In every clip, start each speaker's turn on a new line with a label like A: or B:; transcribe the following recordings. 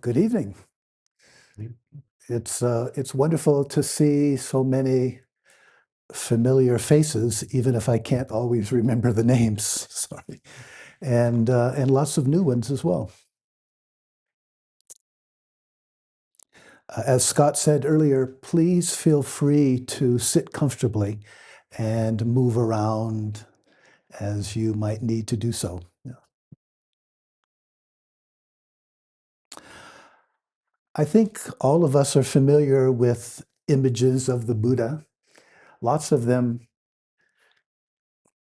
A: Good evening. It's wonderful to see so many familiar faces, even if I can't always remember the names. Sorry, and lots of new ones as well. As Scott said earlier, please feel free to sit comfortably and move around as you might need to do so. Yeah. I think all of us are familiar with images of the Buddha. Lots of them,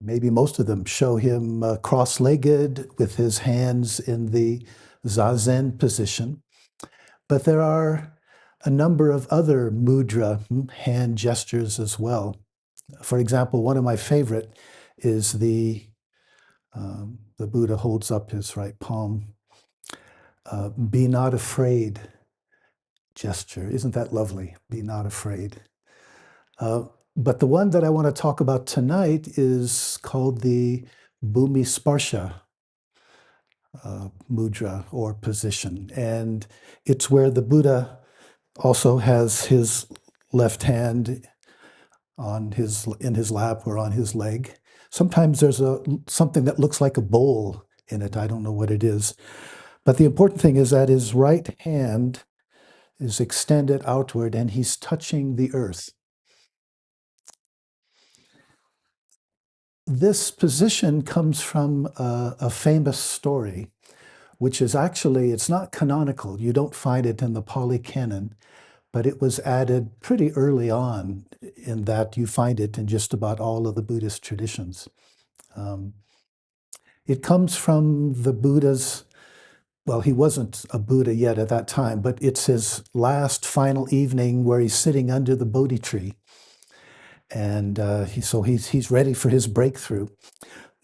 A: maybe most of them, show him cross-legged with his hands in the zazen position. But there are a number of other mudra, hand gestures as well. For example, one of my favorite is the Buddha holds up his right palm. Be not afraid gesture. Isn't that lovely? Be not afraid. But the one that I want to talk about tonight is called the Bhumi Sparsha mudra or position. And it's where the Buddha also has his left hand in his lap or on his leg. Sometimes there's something that looks like a bowl in it. I don't know what it is. But the important thing is that his right hand is extended outward and he's touching the earth. This position comes from a famous story, which is actually, it's not canonical. You don't find it in the Pali Canon, but it was added pretty early on in that you find it in just about all of the Buddhist traditions. It comes from the Buddha's, well, he wasn't a Buddha yet at that time, but it's his last final evening where he's sitting under the Bodhi tree. And he's ready for his breakthrough.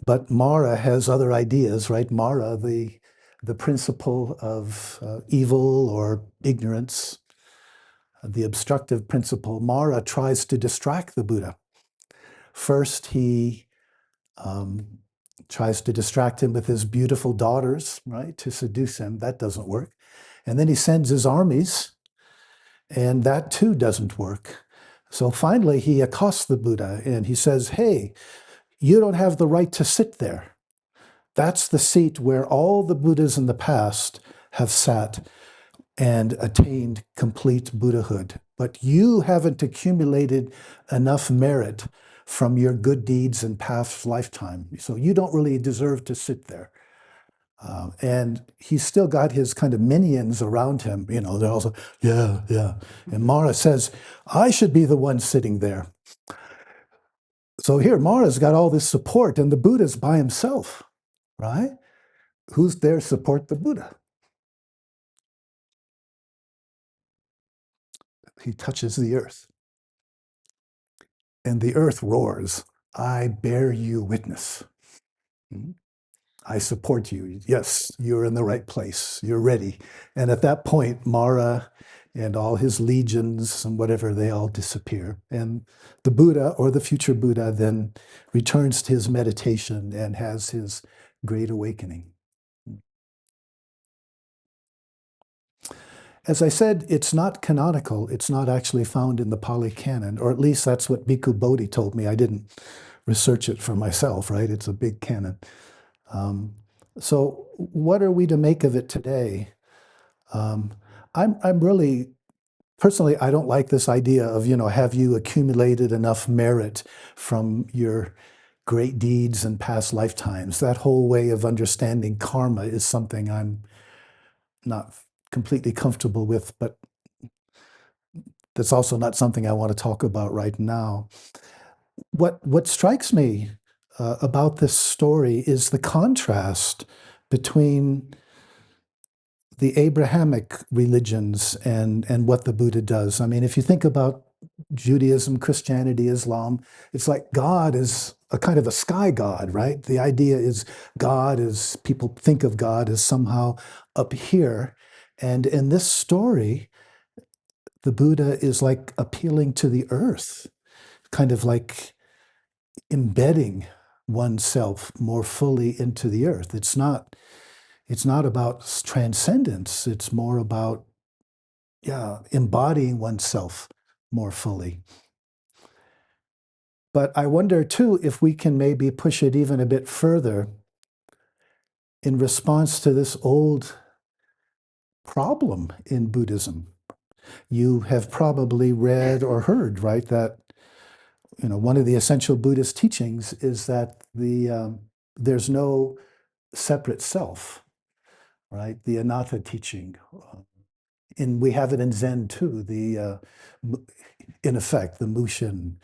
A: But Mara has other ideas, right? Mara, the principle of evil or ignorance, the obstructive principle, Mara tries to distract the Buddha. First, he tries to distract him with his beautiful daughters, right, to seduce him. That doesn't work. And then he sends his armies, and that too doesn't work. So finally, he accosts the Buddha and he says, hey, you don't have the right to sit there. That's the seat where all the Buddhas in the past have sat and attained complete Buddhahood. But you haven't accumulated enough merit from your good deeds in past lifetime. So you don't really deserve to sit there. And he's still got his kind of minions around him. You know, they're also, yeah, yeah. And Mara says, I should be the one sitting there. So here, Mara's got all this support, and the Buddha's by himself, right? Who's there to support the Buddha? He touches the earth. And the earth roars, I bear you witness. I support you. Yes, you're in the right place. You're ready. And at that point, Mara and all his legions and whatever, they all disappear. And the Buddha or the future Buddha then returns to his meditation and has his great awakening. As I said, it's not canonical. It's not actually found in the Pali Canon, or at least that's what Bhikkhu Bodhi told me. I didn't research it for myself, right? It's a big canon. So what are we to make of it today? I'm really, personally, I don't like this idea of, have you accumulated enough merit from your great deeds and past lifetimes? That whole way of understanding karma is something I'm not completely comfortable with, but that's also not something I want to talk about right now. What strikes me about this story is the contrast between the Abrahamic religions and what the Buddha does. I mean, if you think about Judaism, Christianity, Islam, it's like God is a kind of a sky god, right? The idea is God is, people think of God as somehow up here. And in this story, the Buddha is like appealing to the earth, kind of like embedding oneself more fully into the earth. It's not It's not about transcendence. It's more about, yeah, embodying oneself more fully. But I wonder too if we can maybe push it even a bit further in response to this old problem in Buddhism. You have probably read or heard, right, that one of the essential Buddhist teachings is that there's no separate self, right? The anatta teaching. And we have it in Zen too, in effect, the Mushin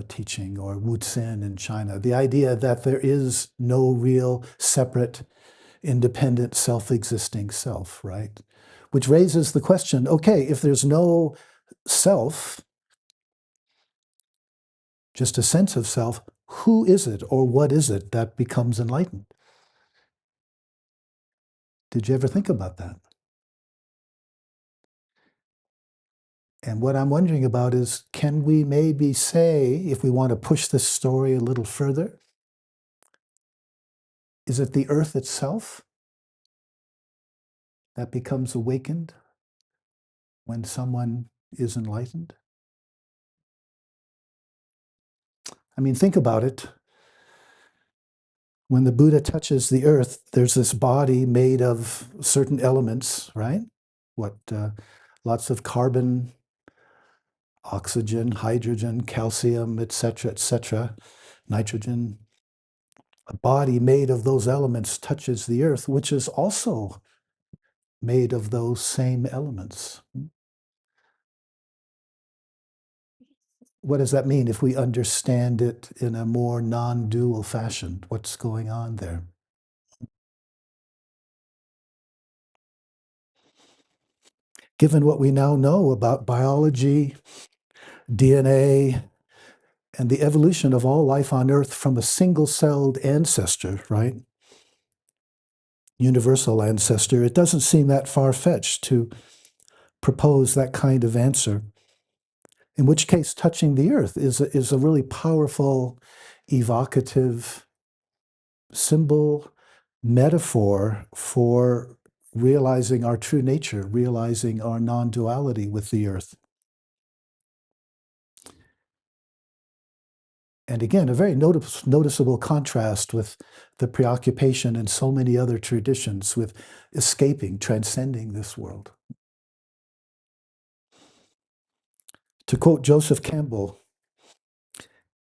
A: teaching or Wu Tsin in China. The idea that there is no real separate, independent, self-existing self, right? Which raises the question, okay, if there's no self, just a sense of self, who is it or what is it that becomes enlightened? Did you ever think about that? And what I'm wondering about is, can we maybe say, if we want to push this story a little further, is it the earth itself that becomes awakened when someone is enlightened? I mean, think about it. When the Buddha touches the earth, there's this body made of certain elements, right? What, lots of carbon, oxygen, hydrogen, calcium, etc., nitrogen. A body made of those elements touches the earth, which is also made of those same elements. What does that mean if we understand it in a more non-dual fashion? What's going on there? Given what we now know about biology, DNA, and the evolution of all life on Earth from a single-celled ancestor, right? Universal ancestor, it doesn't seem that far-fetched to propose that kind of answer. In which case, touching the earth is a really powerful, evocative symbol, metaphor for realizing our true nature, realizing our non-duality with the earth. And again, a very noticeable contrast with the preoccupation in so many other traditions with escaping, transcending this world. To quote Joseph Campbell,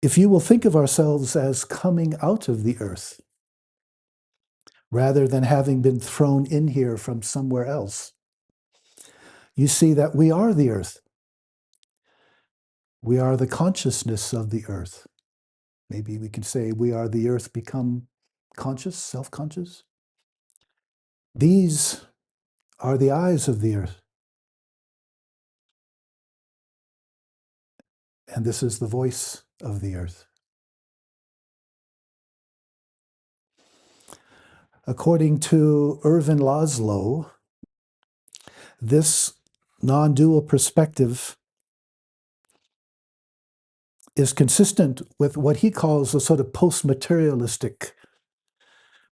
A: if you will think of ourselves as coming out of the earth, rather than having been thrown in here from somewhere else, you see that we are the earth. We are the consciousness of the earth. Maybe we can say we are the earth become conscious, self-conscious. These are the eyes of the earth. And this is the voice of the earth. According to Irvin Laszlo, this non-dual perspective is consistent with what he calls a sort of post-materialistic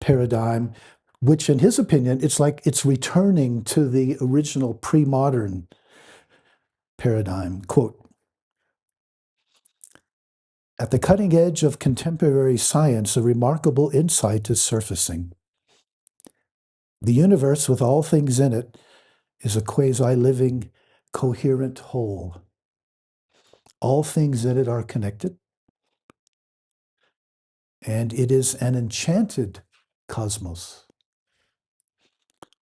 A: paradigm, which in his opinion, it's like it's returning to the original pre-modern paradigm. Quote, at the cutting edge of contemporary science, a remarkable insight is surfacing. The universe, with all things in it, is a quasi-living, coherent whole. All things in it are connected, and it is an enchanted cosmos.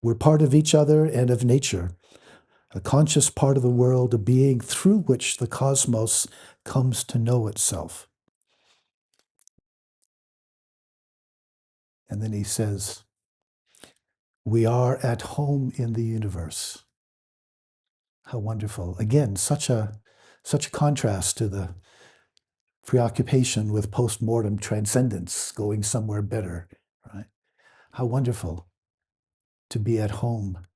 A: We're part of each other and of nature, a conscious part of the world, a being through which the cosmos comes to know itself. And then he says, we are at home in the universe. How wonderful. Again, such a contrast to the preoccupation with post-mortem transcendence, going somewhere better, right? How wonderful to be at home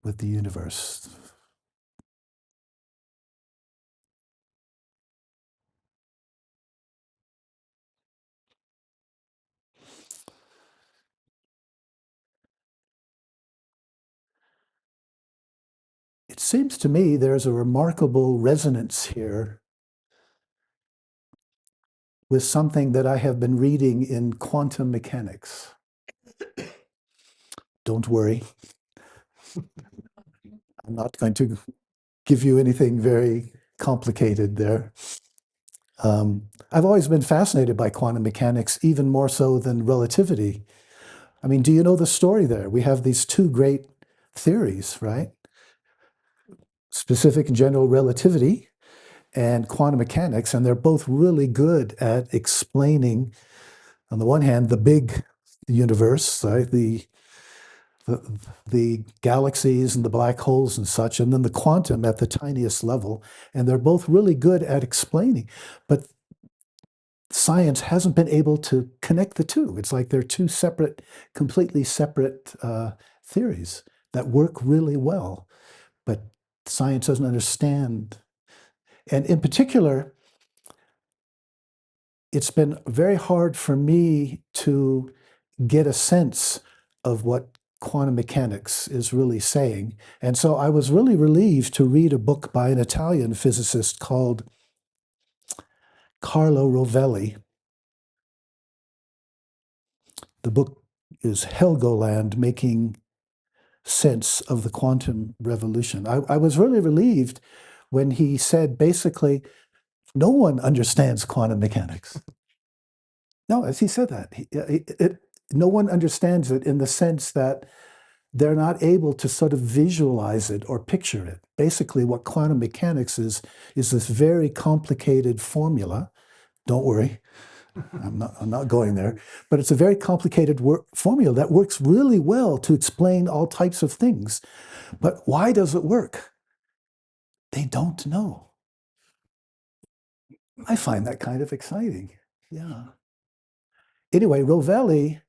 A: with the universe. It seems to me there's a remarkable resonance here with something that I have been reading in quantum mechanics. Don't worry, I'm not going to give you anything very complicated there. I've always been fascinated by quantum mechanics, even more so than relativity. I mean, do you know the story there? We have these two great theories, right? Specific and general relativity and quantum mechanics, and they're both really good at explaining, on the one hand, the big universe, right? The galaxies and the black holes and such, and then the quantum at the tiniest level. And they're both really good at explaining. But science hasn't been able to connect the two. It's like they're two separate, completely separate theories that work really well. But science doesn't understand. And in particular, it's been very hard for me to get a sense of what quantum mechanics is really saying. And so I was really relieved to read a book by an Italian physicist called Carlo Rovelli. The book is Helgoland, Making Sense of the Quantum Revolution. I was really relieved when he said, basically, no one understands quantum mechanics. No, as he said that, no one understands it in the sense that they're not able to sort of visualize it or picture it. Basically, what quantum mechanics is this very complicated formula. Don't worry, I'm not going there. But it's a very complicated formula that works really well to explain all types of things. But why does it work? They don't know. I find that kind of exciting. Yeah. Anyway, Rovelli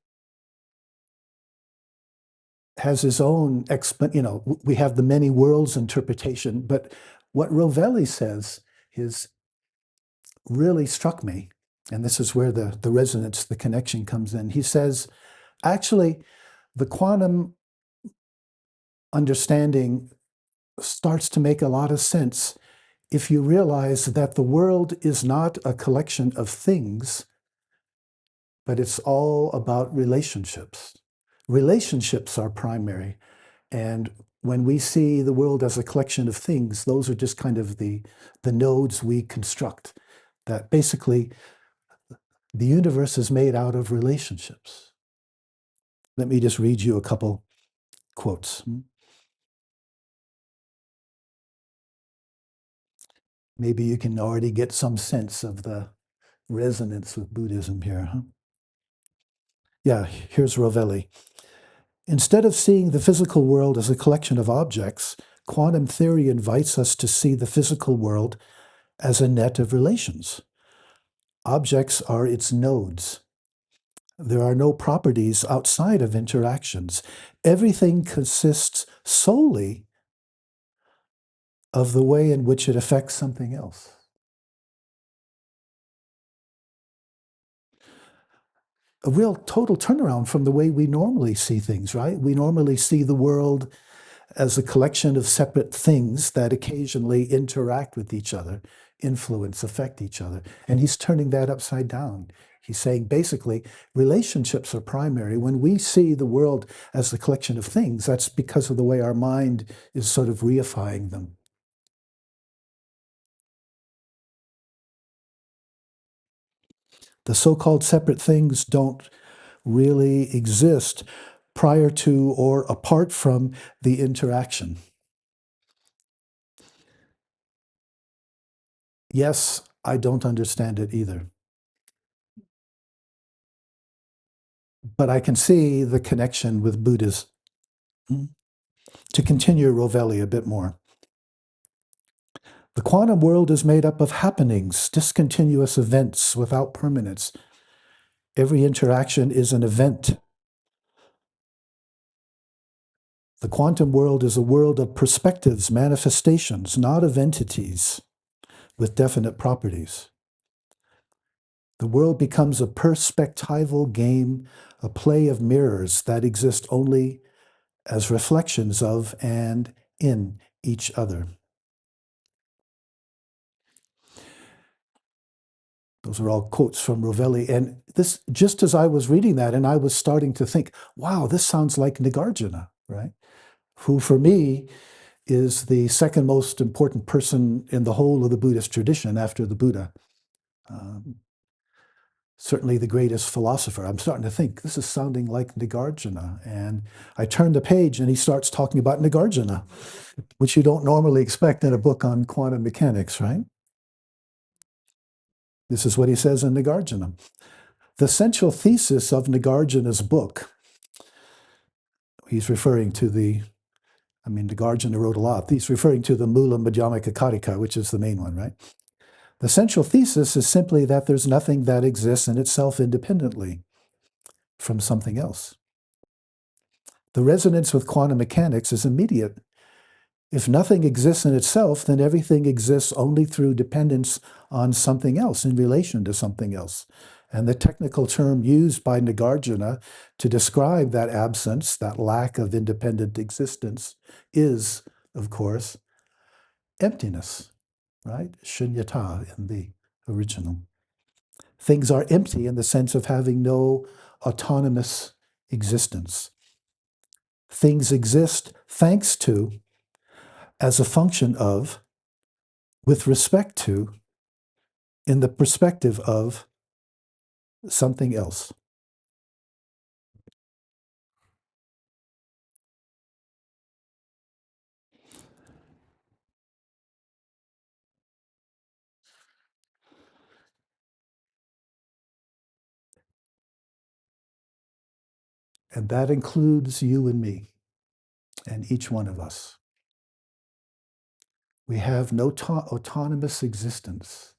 A: has his own, we have the many worlds interpretation, but what Rovelli says is really struck me, and this is where the resonance, the connection comes in. He says, actually, the quantum understanding starts to make a lot of sense if you realize that the world is not a collection of things, but it's all about relationships. Relationships are primary. And when we see the world as a collection of things, those are just kind of the nodes we construct. That basically the universe is made out of relationships. Let me just read you a couple quotes. Maybe you can already get some sense of the resonance with Buddhism here, huh? Yeah, here's Rovelli. Instead of seeing the physical world as a collection of objects, quantum theory invites us to see the physical world as a net of relations. Objects are its nodes. There are no properties outside of interactions. Everything consists solely of the way in which it affects something else. A real total turnaround from the way we normally see things, right? We normally see the world as a collection of separate things that occasionally interact with each other, influence, affect each other. And he's turning that upside down. He's saying basically relationships are primary. When we see the world as a collection of things, that's because of the way our mind is sort of reifying them. The so-called separate things don't really exist prior to or apart from the interaction. Yes, I don't understand it either. But I can see the connection with Buddhism. To continue Rovelli a bit more. The quantum world is made up of happenings, discontinuous events without permanence. Every interaction is an event. The quantum world is a world of perspectives, manifestations, not of entities with definite properties. The world becomes a perspectival game, a play of mirrors that exist only as reflections of and in each other. Those are all quotes from Rovelli. And this, just as I was reading that, and I was starting to think, wow, this sounds like Nagarjuna, right? Who, for me, is the second most important person in the whole of the Buddhist tradition after the Buddha. Um, Certainly the greatest philosopher. I'm starting to think this is sounding like Nagarjuna. And I turn the page and he starts talking about Nagarjuna, which you don't normally expect in a book on quantum mechanics, right? This is what he says in Nagarjuna. The central thesis of Nagarjuna's book, he's referring to Nagarjuna wrote a lot. He's referring to the Mula Madhyamaka Karika, which is the main one, right? The central thesis is simply that there's nothing that exists in itself independently from something else. The resonance with quantum mechanics is immediate. If nothing exists in itself, then everything exists only through dependence on something else, in relation to something else. And the technical term used by Nagarjuna to describe that absence, that lack of independent existence, is, of course, emptiness, right? Shunyata in the original. Things are empty in the sense of having no autonomous existence. Things exist thanks to, as a function of, with respect to, in the perspective of something else. And that includes you and me and each one of us. We have no autonomous existence.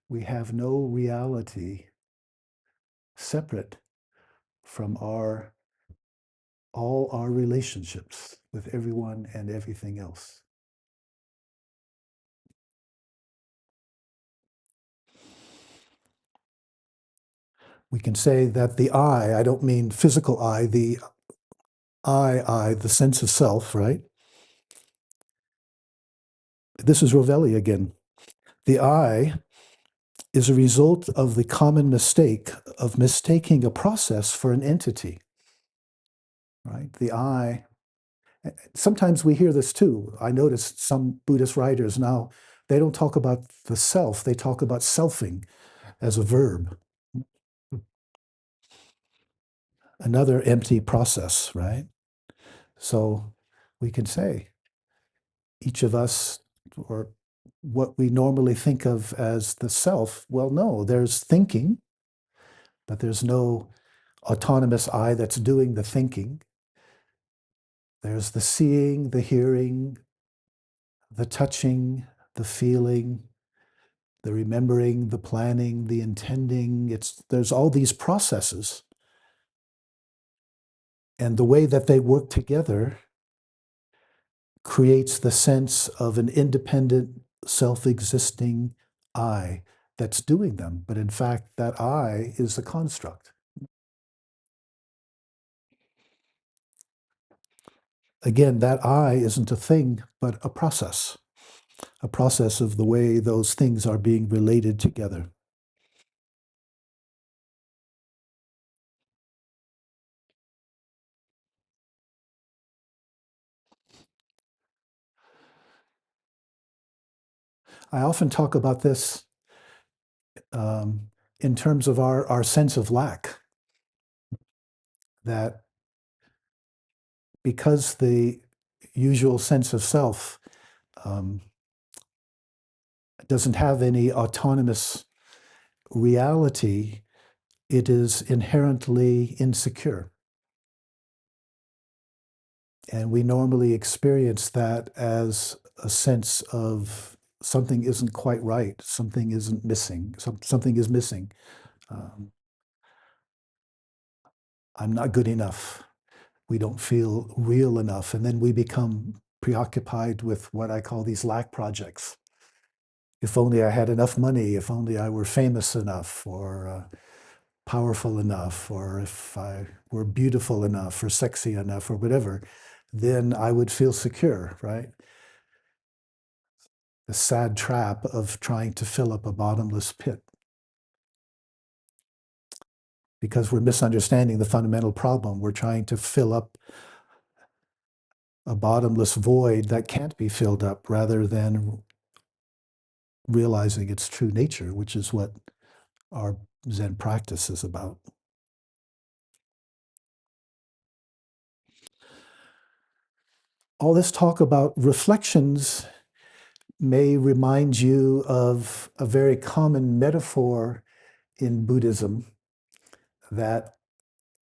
A: We have no reality separate from all our relationships with everyone and everything else. We can say that the I don't mean physical I, the the sense of self, right? This is Rovelli again. The I is a result of the common mistake of mistaking a process for an entity, right? The I, sometimes we hear this too. I notice some Buddhist writers now, they don't talk about the self, they talk about selfing as a verb. Another empty process, right? So we can say each of us, or what we normally think of as the self, well, no, there's thinking, but there's no autonomous I that's doing the thinking. There's the seeing, the hearing, the touching, the feeling, the remembering, the planning, the intending. There's all these processes. And the way that they work together creates the sense of an independent, self-existing I that's doing them. But in fact, that I is a construct. Again, that I isn't a thing, but a process of the way those things are being related together. I often talk about this in terms of our sense of lack, that because the usual sense of self um, doesn't have any autonomous reality, it is inherently insecure. And we normally experience that as a sense of something isn't quite right, something isn't missing, something is missing. Um, I'm not good enough. We don't feel real enough. And then we become preoccupied with what I call these lack projects. If only I had enough money, if only I were famous enough, or powerful enough, or if I were beautiful enough, or sexy enough, or whatever, then I would feel secure, right? the sad trap of trying to fill up a bottomless pit because we're misunderstanding the fundamental problem. We're trying to fill up a bottomless void that can't be filled up rather than realizing its true nature, which is what our Zen practice is about. All this talk about reflections may remind you of a very common metaphor in Buddhism that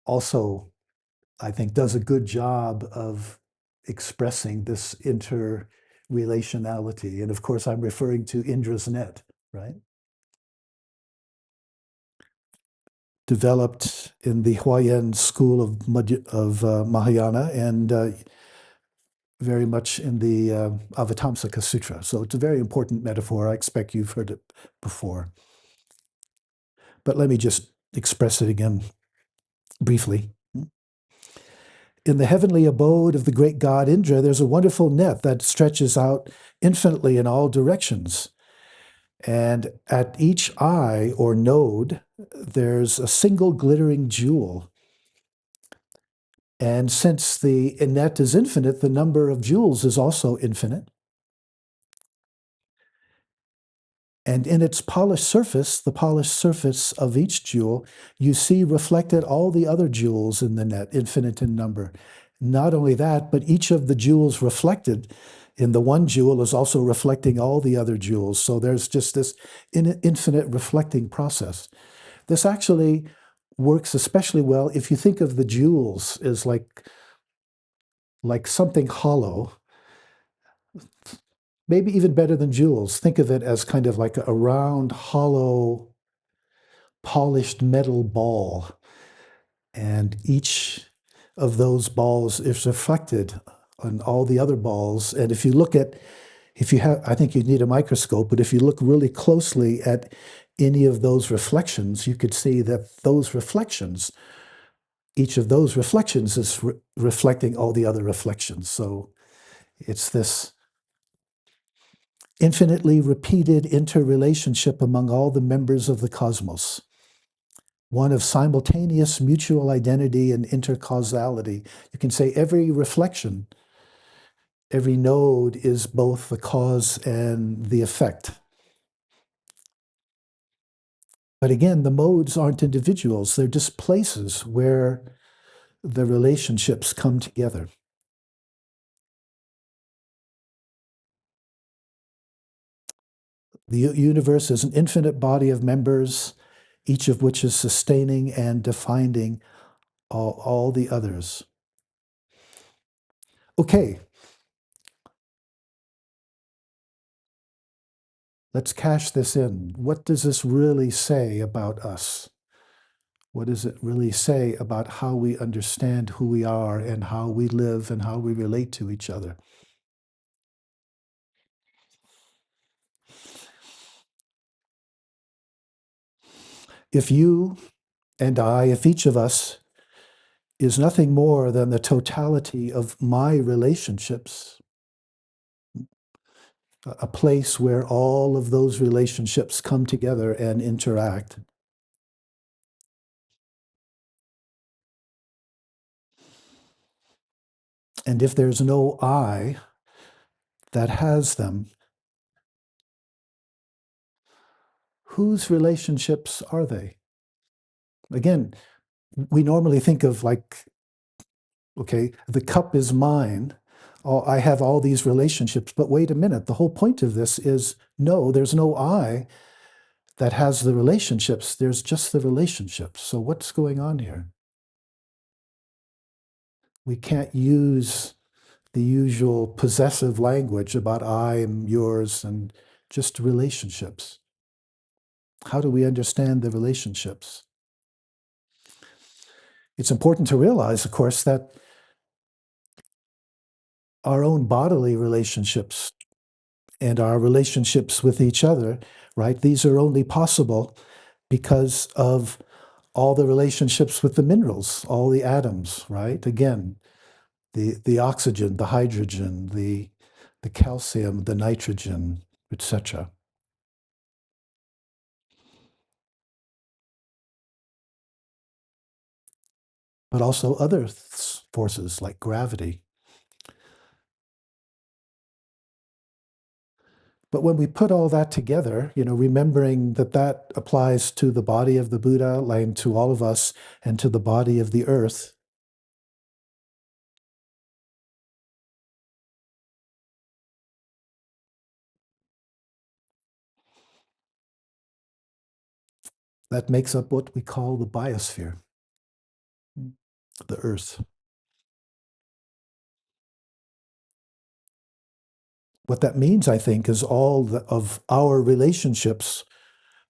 A: also, I think, does a good job of expressing this interrelationality. And of course, I'm referring to Indra's net, right? Developed in the Huayan school of Mahayana and very much in the Avatamsaka Sutra. So it's a very important metaphor. I expect you've heard it before. But let me just express it again briefly. In the heavenly abode of the great god Indra, there's a wonderful net that stretches out infinitely in all directions. And at each eye or node, there's a single glittering jewel. And since the net is infinite, the number of jewels is also infinite. And in its polished surface, the polished surface of each jewel, you see reflected all the other jewels in the net, infinite in number. Not only that, but each of the jewels reflected in the one jewel is also reflecting all the other jewels. So there's just this infinite reflecting process. This actually works especially well if you think of the jewels as like something hollow. Maybe even better than jewels. Think of it as kind of like a round, hollow, polished metal ball. And each of those balls is reflected on all the other balls. And if you have, I think you need a microscope, but if you look really closely at any of those reflections, you could see that those reflections, each of those reflections is reflecting all the other reflections. So it's this infinitely repeated interrelationship among all the members of the cosmos, one of simultaneous mutual identity and intercausality. You can say every reflection, every node is both the cause and the effect. But again, the modes aren't individuals, they're just places where the relationships come together. The universe is an infinite body of members, each of which is sustaining and defining all the others. Okay, let's cash this in. What does this really say about us? What does it really say about how we understand who we are and how we live and how we relate to each other? If you and I, if each of us is nothing more than the totality of my relationships, a place where all of those relationships come together and interact. And if there's no I that has them, whose relationships are they? Again, we normally think of like, okay, the cup is mine. Oh, I have all these relationships, but wait a minute. The whole point of this is no, there's no I that has the relationships. There's just the relationships. So what's going on here? We can't use the usual possessive language about I am yours and just relationships. How do we understand the relationships? It's important to realize, of course, that our own bodily relationships and our relationships with each other, right? These are only possible because of all the relationships with the minerals, all the atoms, right? Again, the oxygen, the hydrogen, the calcium, the nitrogen, etc. But also other forces like gravity. But when we put all that together, remembering that that applies to the body of the Buddha, and to all of us, and to the body of the earth, that makes up what we call the biosphere, the earth. What that means, I think, is of our relationships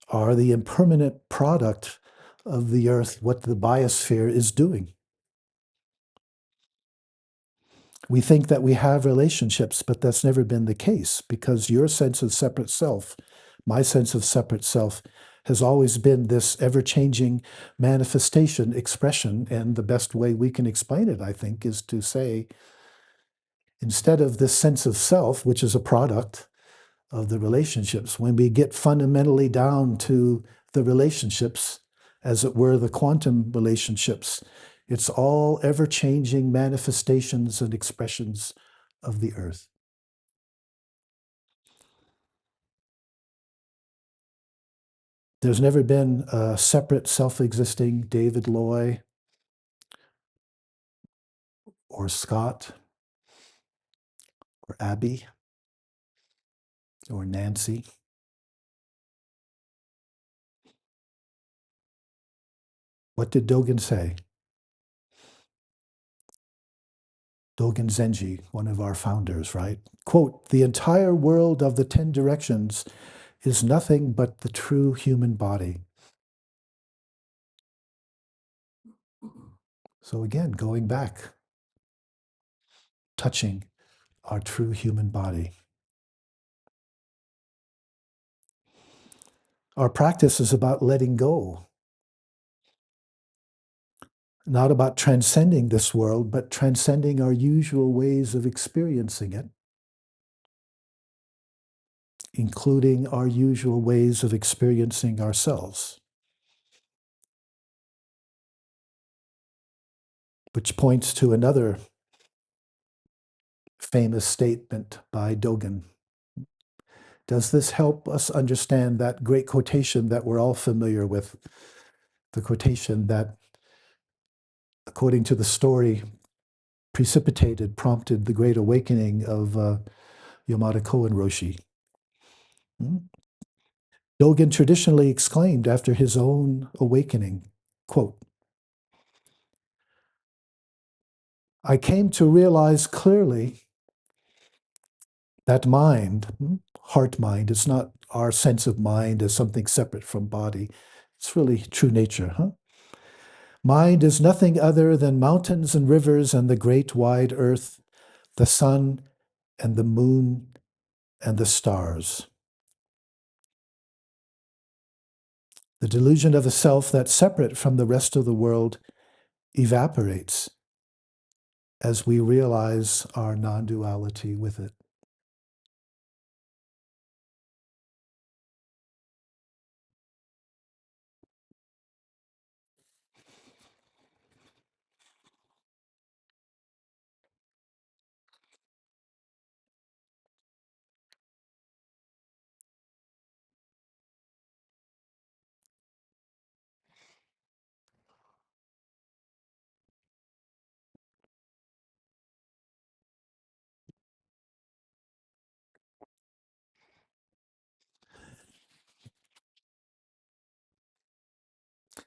A: are the impermanent product of the earth, what the biosphere is doing. We think that we have relationships, but that's never been the case, because your sense of separate self, my sense of separate self, has always been this ever-changing manifestation, expression, and the best way we can explain it, I think, is to say, instead of this sense of self, which is a product of the relationships, when we get fundamentally down to the relationships, as it were, the quantum relationships, it's all ever-changing manifestations and expressions of the earth. There's never been a separate self-existing David Loy or Scott or Abby or Nancy. What did Dogen say? Dogen Zenji, one of our founders, right? Quote, "The entire world of the 10 directions is nothing but the true human body." So again, going back, touching our true human body. Our practice is about letting go, not about transcending this world, but transcending our usual ways of experiencing it, including our usual ways of experiencing ourselves. Which points to another famous statement by Dogen. Does this help us understand that great quotation that we're all familiar with? The quotation that, according to the story, prompted the great awakening of Yamada Koen Roshi. Dogen traditionally exclaimed after his own awakening, quote, "I came to realize clearly that mind, heart mind, is not our sense of mind as something separate from body. It's really true nature, huh? Mind is nothing other than mountains and rivers and the great wide earth, the sun and the moon and the stars. The delusion of a self that's separate from the rest of the world evaporates as we realize our non-duality with it."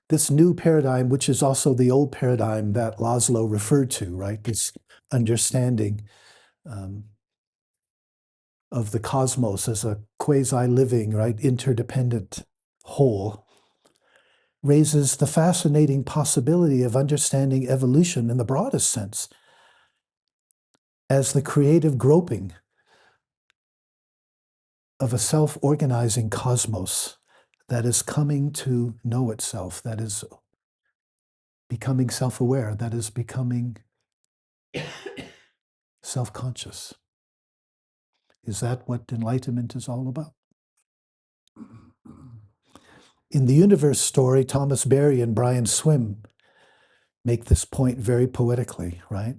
A: This new paradigm, which is also the old paradigm that Laszlo referred to, right? This understanding of the cosmos as a quasi-living, right, interdependent whole, raises the fascinating possibility of understanding evolution in the broadest sense as the creative groping of a self-organizing cosmos that is coming to know itself, that is becoming self-aware, that is becoming self-conscious. Is that what enlightenment is all about? In the universe story, Thomas Berry and Brian Swim make this point very poetically, right?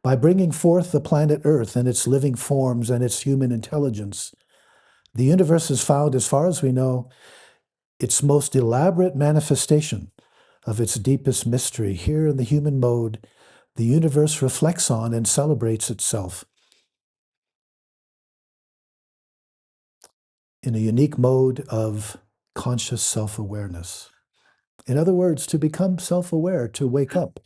A: By bringing forth the planet Earth and its living forms and its human intelligence, the universe has found, as far as we know, its most elaborate manifestation of its deepest mystery. Here in the human mode, the universe reflects on and celebrates itself in a unique mode of conscious self-awareness. In other words, to become self-aware, to wake up,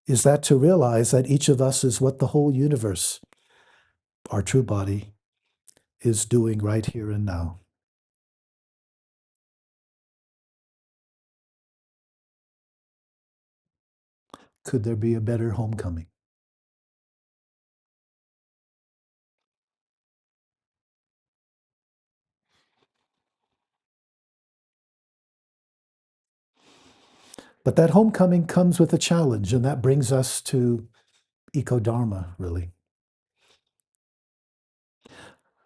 A: is that to realize that each of us is what the whole universe, our true body, is doing right here and now. Could there be a better homecoming? But that homecoming comes with a challenge, and that brings us to eco-dharma, really.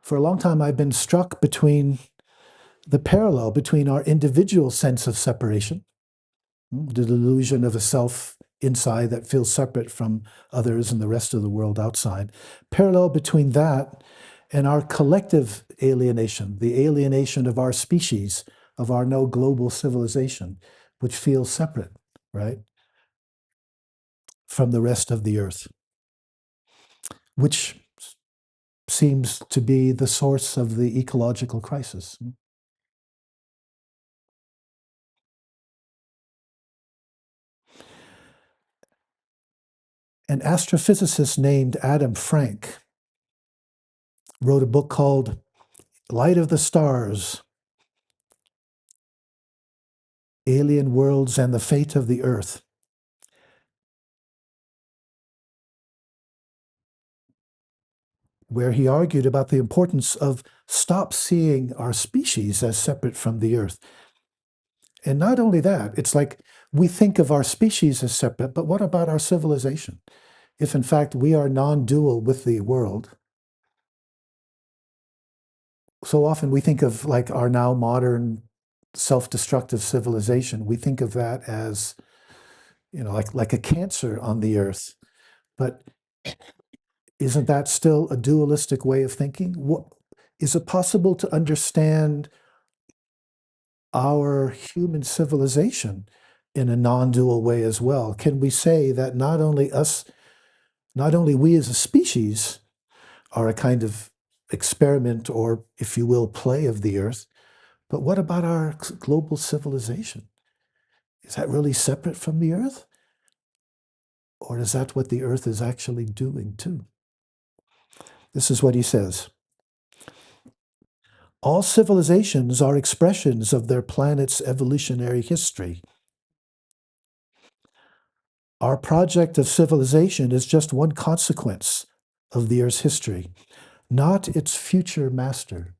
A: For a long time, I've been struck between the parallel between our individual sense of separation, the delusion of a self inside that feels separate from others and the rest of the world outside, parallel between that and our collective alienation, the alienation of our species, of our no global civilization, which feels separate, right, from the rest of the earth, which seems to be the source of the ecological crisis. An astrophysicist named Adam Frank wrote a book called Light of the Stars, Alien Worlds and the Fate of the Earth, where he argued about the importance of stop seeing our species as separate from the Earth. And not only that, it's like we think of our species as separate, but what about our civilization? If in fact we are non-dual with the world, so often we think of like our now modern self-destructive civilization, we think of that as, like a cancer on the earth. But isn't that still a dualistic way of thinking? Is it possible to understand our human civilization in a non-dual way as well? Can we say that not only we as a species are a kind of experiment or, if you will, play of the earth, but what about our global civilization? Is that really separate from the earth? Or is that what the earth is actually doing too? This is what he says. All civilizations are expressions of their planet's evolutionary history. Our project of civilization is just one consequence of the Earth's history, not its future master.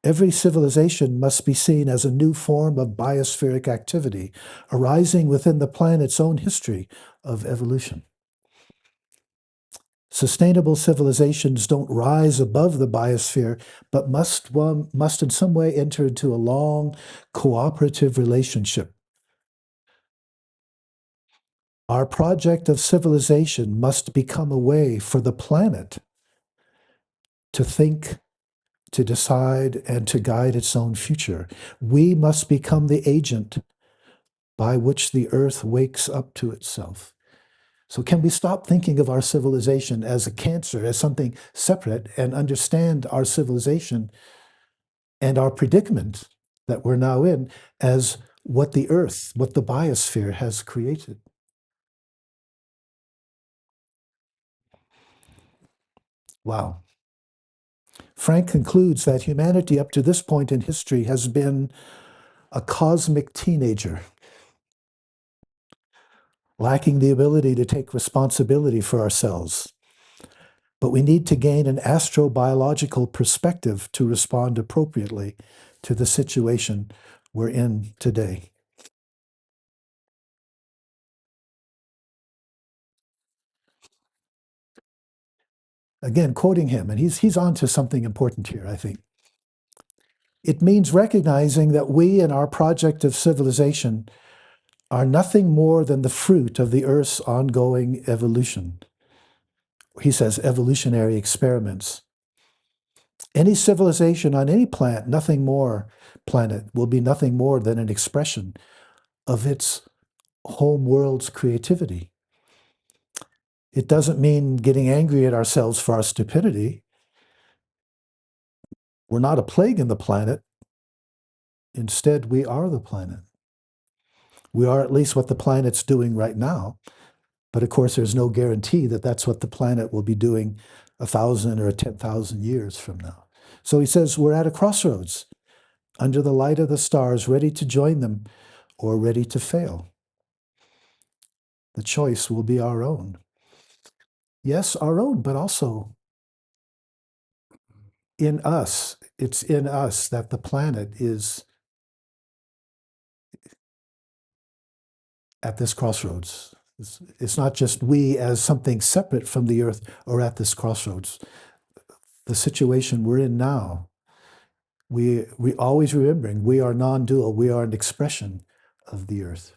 A: Every civilization must be seen as a new form of biospheric activity arising within the planet's own history of evolution. Sustainable civilizations don't rise above the biosphere, but must in some way enter into a long cooperative relationship. Our project of civilization must become a way for the planet to think, to decide, and to guide its own future. We must become the agent by which the earth wakes up to itself. So can we stop thinking of our civilization as a cancer, as something separate, and understand our civilization and our predicament that we're now in as what the earth, what the biosphere has created? Wow. Frank concludes that humanity up to this point in history has been a cosmic teenager, lacking the ability to take responsibility for ourselves. But we need to gain an astrobiological perspective to respond appropriately to the situation we're in today. Again, quoting him, and he's on to something important here, I think. It means recognizing that we in our project of civilization are nothing more than the fruit of the Earth's ongoing evolution. He says evolutionary experiments. Any civilization on any planet will be nothing more than an expression of its home world's creativity. It doesn't mean getting angry at ourselves for our stupidity. We're not a plague in the planet. Instead, we are the planet. We are at least what the planet's doing right now. But of course, there's no guarantee that that's what the planet will be doing 1,000 or 10,000 years from now. So he says, we're at a crossroads, under the light of the stars, ready to join them or ready to fail. The choice will be our own. Yes, our own, but also in us. It's in us that the planet is at this crossroads. It's not just we as something separate from the earth or at this crossroads. The situation we're in now, we always remembering we are non-dual, we are an expression of the earth.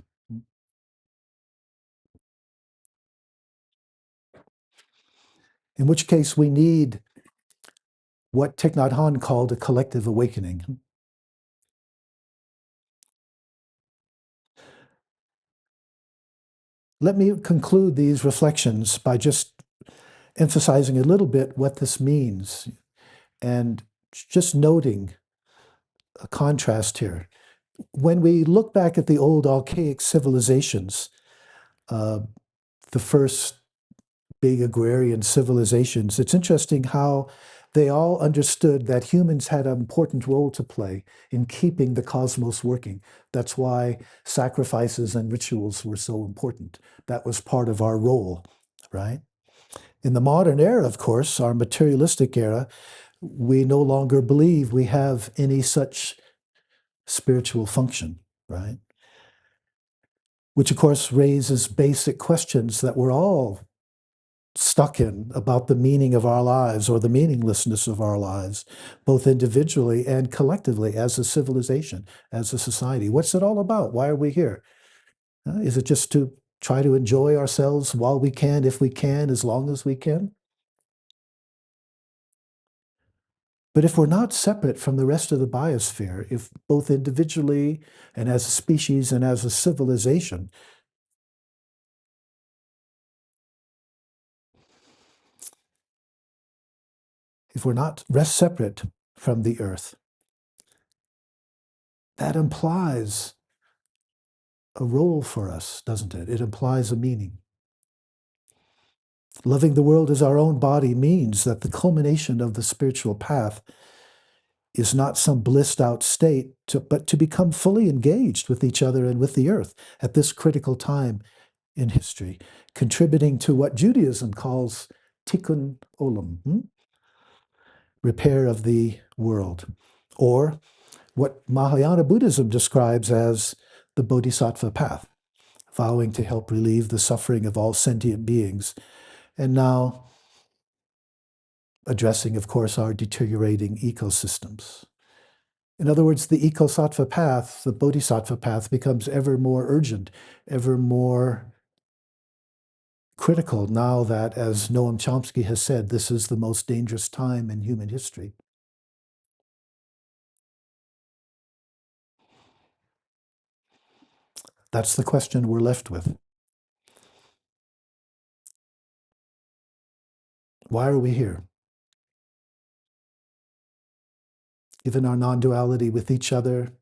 A: In which case we need what Thich Nhat Hanh called a collective awakening. Let me conclude these reflections by just emphasizing a little bit what this means and just noting a contrast here. When we look back at the old archaic civilizations, the first big agrarian civilizations, it's interesting how they all understood that humans had an important role to play in keeping the cosmos working. That's why sacrifices and rituals were so important. That was part of our role, right? In the modern era, of course, our materialistic era, we no longer believe we have any such spiritual function, right? Which, of course, raises basic questions that we're all stuck in about the meaning of our lives or the meaninglessness of our lives, both individually and collectively as a civilization, as a society. What's it all about? Why are we here? Is it just to try to enjoy ourselves while we can, if we can, as long as we can? But if we're not separate from the rest of the biosphere, if both individually and as a species and as a civilization, if we're not rest separate from the earth, that implies a role for us, doesn't it? It implies a meaning. Loving the world as our own body means that the culmination of the spiritual path is not some blissed out state, but to become fully engaged with each other and with the earth at this critical time in history, contributing to what Judaism calls tikkun olam, repair of the world, or what Mahayana Buddhism describes as the bodhisattva path, vowing to help relieve the suffering of all sentient beings, and now addressing, of course, our deteriorating ecosystems. In other words, the ecosattva path, the bodhisattva path, becomes ever more urgent, ever more critical now that, as Noam Chomsky has said, this is the most dangerous time in human history. That's the question we're left with. Why are we here? Given our non-duality with each other,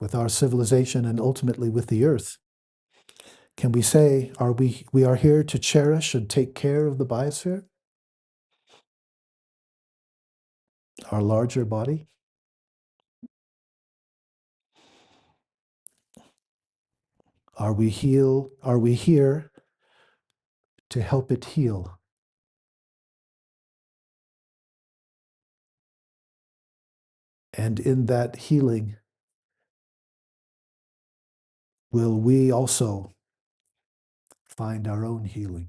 A: with our civilization, and ultimately with the earth, can we say we are here to cherish and take care of the biosphere, our larger body? Are we here to help it heal? And in that healing, will we also find our own healing?